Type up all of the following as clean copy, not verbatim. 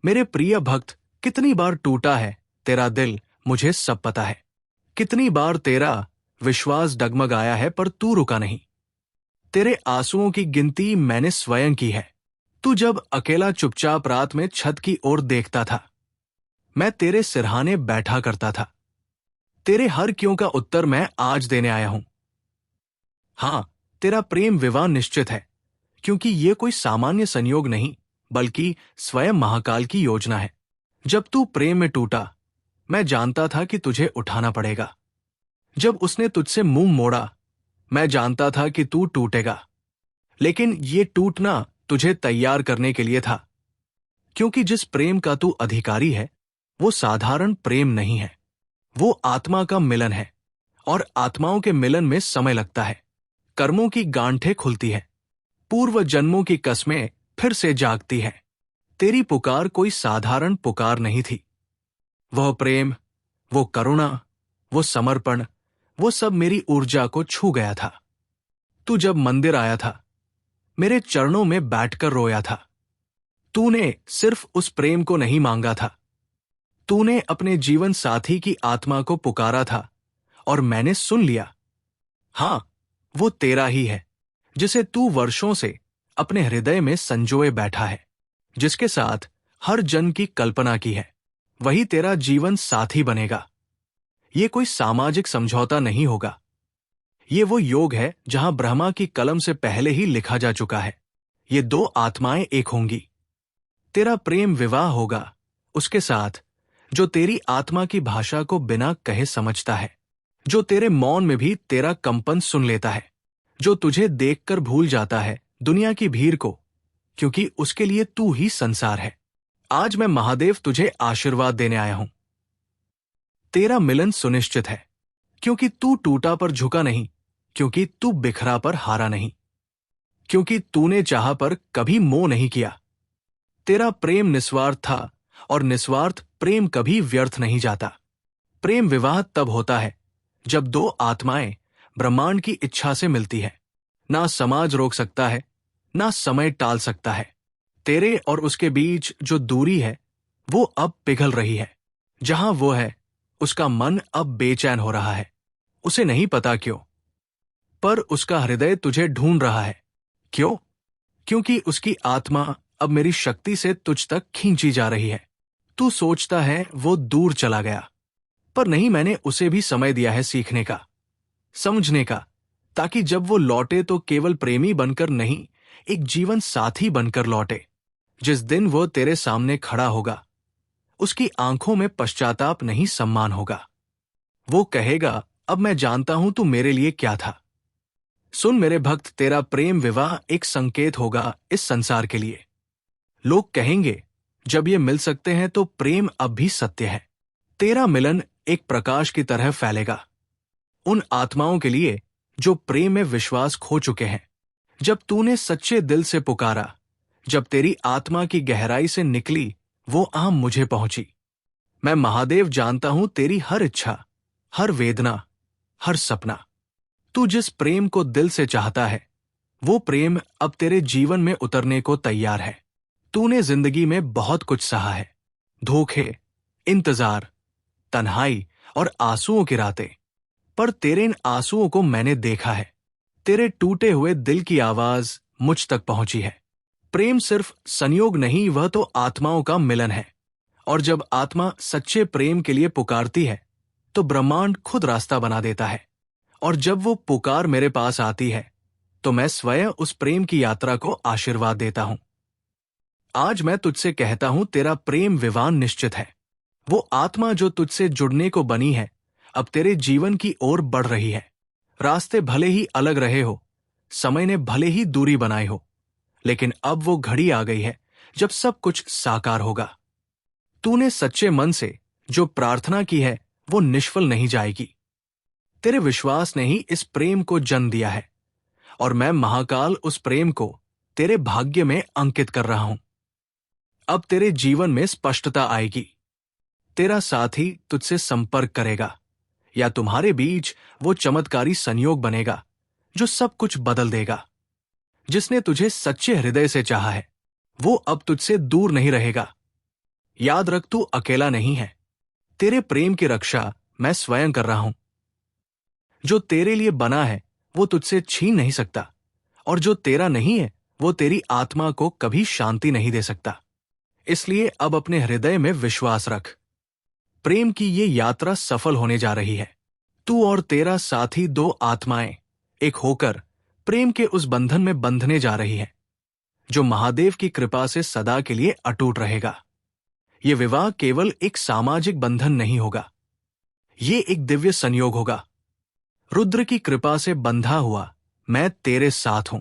मेरे प्रिय भक्त, कितनी बार टूटा है तेरा दिल, मुझे सब पता है। कितनी बार तेरा विश्वास डगमगाया है, पर तू रुका नहीं। तेरे आंसुओं की गिनती मैंने स्वयं की है। तू जब अकेला चुपचाप रात में छत की ओर देखता था, मैं तेरे सिरहाने बैठा करता था। तेरे हर क्यों का उत्तर मैं आज देने आया हूं। हां, तेरा प्रेम विवाह निश्चित है, क्योंकि ये कोई सामान्य संयोग नहीं, बल्कि स्वयं महाकाल की योजना है। जब तू प्रेम में टूटा, मैं जानता था कि तुझे उठाना पड़ेगा। जब उसने तुझसे मुंह मोड़ा, मैं जानता था कि तू टूटेगा। लेकिन ये टूटना तुझे तैयार करने के लिए था, क्योंकि जिस प्रेम का तू अधिकारी है, वो साधारण प्रेम नहीं है। वो आत्मा का मिलन है, और आत्माओं के मिलन में समय लगता है। कर्मों की गांठें खुलती है, पूर्व जन्मों की कस्में फिर से जागती है। तेरी पुकार कोई साधारण पुकार नहीं थी। वह प्रेम, वो करुणा, वो समर्पण, वो सब मेरी ऊर्जा को छू गया था। तू जब मंदिर आया था, मेरे चरणों में बैठकर रोया था। तूने सिर्फ उस प्रेम को नहीं मांगा था, तूने अपने जीवन साथी की आत्मा को पुकारा था, और मैंने सुन लिया। हां, वो तेरा ही है, जिसे तू वर्षों से अपने हृदय में संजोए बैठा है, जिसके साथ हर जन्म की कल्पना की है। वही तेरा जीवन साथी बनेगा। ये कोई सामाजिक समझौता नहीं होगा। ये वो योग है जहां ब्रह्मा की कलम से पहले ही लिखा जा चुका है। ये दो आत्माएं एक होंगी। तेरा प्रेम विवाह होगा उसके साथ जो तेरी आत्मा की भाषा को बिना कहे समझता है, जो तेरे मौन में भी तेरा कंपन सुन लेता है, जो तुझे देखकर भूल जाता है दुनिया की भीड़ को, क्योंकि उसके लिए तू ही संसार है। आज मैं महादेव तुझे आशीर्वाद देने आया हूं। तेरा मिलन सुनिश्चित है, क्योंकि तू टूटा पर झुका नहीं, क्योंकि तू बिखरा पर हारा नहीं, क्योंकि तूने चाहा पर कभी मोह नहीं किया। तेरा प्रेम निस्वार्थ था, और निस्वार्थ प्रेम कभी व्यर्थ नहीं जाता। प्रेम विवाह तब होता है जब दो आत्माएं ब्रह्मांड की इच्छा से मिलती है। ना समाज रोक सकता है, ना समय टाल सकता है। तेरे और उसके बीच जो दूरी है, वो अब पिघल रही है। जहां वो है, उसका मन अब बेचैन हो रहा है। उसे नहीं पता क्यों, पर उसका हृदय तुझे ढूंढ रहा है। क्यों? क्योंकि उसकी आत्मा अब मेरी शक्ति से तुझ तक खींची जा रही है। तू सोचता है वो दूर चला गया, पर नहीं, मैंने उसे भी समय दिया है सीखने का, समझने का, ताकि जब वो लौटे तो केवल प्रेमी बनकर नहीं, एक जीवन साथी बनकर लौटे। जिस दिन वो तेरे सामने खड़ा होगा, उसकी आंखों में पश्चाताप नहीं, सम्मान होगा। वो कहेगा, अब मैं जानता हूं तू मेरे लिए क्या था। सुन मेरे भक्त, तेरा प्रेम विवाह एक संकेत होगा इस संसार के लिए। लोग कहेंगे, जब ये मिल सकते हैं तो प्रेम अब भी सत्य है। तेरा मिलन एक प्रकाश की तरह फैलेगा उन आत्माओं के लिए जो प्रेम में विश्वास खो चुके हैं। जब तूने सच्चे दिल से पुकारा, जब तेरी आत्मा की गहराई से निकली वो आह मुझे पहुंची। मैं महादेव जानता हूं तेरी हर इच्छा, हर वेदना, हर सपना। तू जिस प्रेम को दिल से चाहता है, वो प्रेम अब तेरे जीवन में उतरने को तैयार है। तूने जिंदगी में बहुत कुछ सहा है, धोखे, इंतजार, तन्हाई और आंसुओं की रातें, पर तेरे इन आंसुओं को मैंने देखा है। तेरे टूटे हुए दिल की आवाज मुझ तक पहुंची है। प्रेम सिर्फ संयोग नहीं, वह तो आत्माओं का मिलन है। और जब आत्मा सच्चे प्रेम के लिए पुकारती है, तो ब्रह्मांड खुद रास्ता बना देता है। और जब वो पुकार मेरे पास आती है, तो मैं स्वयं उस प्रेम की यात्रा को आशीर्वाद देता हूं। आज मैं तुझसे कहता हूं, तेरा प्रेम विवाह निश्चित है। वो आत्मा जो तुझसे जुड़ने को बनी है, अब तेरे जीवन की ओर बढ़ रही है। रास्ते भले ही अलग रहे हो, समय ने भले ही दूरी बनाई हो, लेकिन अब वो घड़ी आ गई है जब सब कुछ साकार होगा। तूने सच्चे मन से जो प्रार्थना की है, वो निष्फल नहीं जाएगी। तेरे विश्वास ने ही इस प्रेम को जन्म दिया है, और मैं महाकाल उस प्रेम को तेरे भाग्य में अंकित कर रहा हूं। अब तेरे जीवन में स्पष्टता आएगी। तेरा साथी तुझसे संपर्क करेगा, या तुम्हारे बीच वो चमत्कारी संयोग बनेगा जो सब कुछ बदल देगा। जिसने तुझे सच्चे हृदय से चाहा है, वो अब तुझसे दूर नहीं रहेगा। याद रख, तू अकेला नहीं है। तेरे प्रेम की रक्षा मैं स्वयं कर रहा हूं। जो तेरे लिए बना है वो तुझसे छीन नहीं सकता, और जो तेरा नहीं है वो तेरी आत्मा को कभी शांति नहीं दे सकता। इसलिए अब अपने हृदय में विश्वास रख। प्रेम की ये यात्रा सफल होने जा रही है। तू और तेरा साथी दो आत्माएं एक होकर प्रेम के उस बंधन में बंधने जा रही है, जो महादेव की कृपा से सदा के लिए अटूट रहेगा। ये विवाह केवल एक सामाजिक बंधन नहीं होगा, ये एक दिव्य संयोग होगा। रुद्र की कृपा से बंधा हुआ मैं तेरे साथ हूं,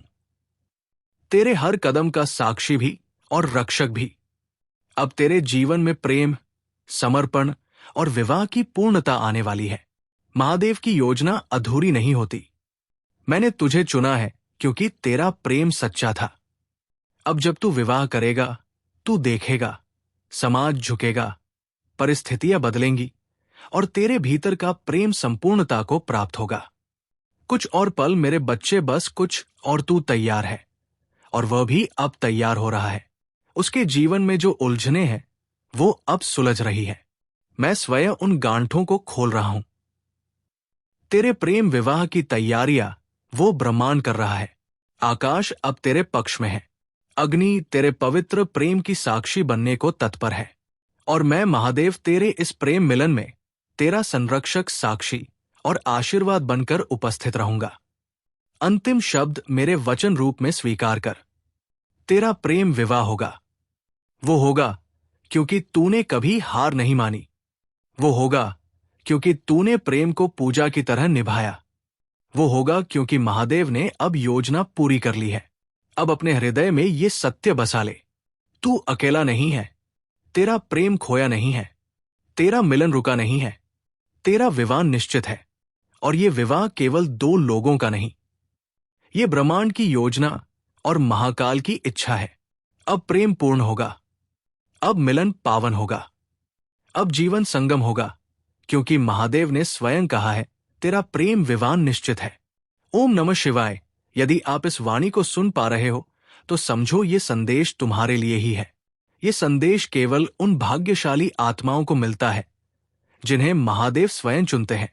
तेरे हर कदम का साक्षी भी और रक्षक भी। अब तेरे जीवन में प्रेम, समर्पण और विवाह की पूर्णता आने वाली है। महादेव की योजना अधूरी नहीं होती। मैंने तुझे चुना है क्योंकि तेरा प्रेम सच्चा था। अब जब तू विवाह करेगा, तू देखेगा, समाज झुकेगा, परिस्थितियां बदलेंगी और तेरे भीतर का प्रेम संपूर्णता को प्राप्त होगा। कुछ और पल मेरे बच्चे, बस कुछ और तू तैयार है, और वह भी अब तैयार हो रहा है। उसके जीवन में जो उलझने हैं वो अब सुलझ रही है। मैं स्वयं उन गांठों को खोल रहा हूं। तेरे प्रेम विवाह की तैयारियां वो ब्रह्मांड कर रहा है। आकाश अब तेरे पक्ष में है। अग्नि तेरे पवित्र प्रेम की साक्षी बनने को तत्पर है, और मैं महादेव तेरे इस प्रेम मिलन में तेरा संरक्षक, साक्षी और आशीर्वाद बनकर उपस्थित रहूंगा। अंतिम शब्द मेरे वचन रूप में स्वीकार कर। तेरा प्रेम विवाह होगा। वो होगा क्योंकि तूने कभी हार नहीं मानी। वो होगा क्योंकि तूने प्रेम को पूजा की तरह निभाया। वो होगा क्योंकि महादेव ने अब योजना पूरी कर ली है। अब अपने हृदय में ये सत्य बसा ले, तू अकेला नहीं है, तेरा प्रेम खोया नहीं है, तेरा मिलन रुका नहीं है, तेरा विवाह निश्चित है। और ये विवाह केवल दो लोगों का नहीं, ये ब्रह्मांड की योजना और महाकाल की इच्छा है। अब प्रेम पूर्ण होगा, अब मिलन पावन होगा, अब जीवन संगम होगा, क्योंकि महादेव ने स्वयं कहा है, तेरा प्रेम विवाह निश्चित है। ओम नमः शिवाय। यदि आप इस वाणी को सुन पा रहे हो तो समझो ये संदेश तुम्हारे लिए ही है। ये संदेश केवल उन भाग्यशाली आत्माओं को मिलता है जिन्हें महादेव स्वयं चुनते हैं।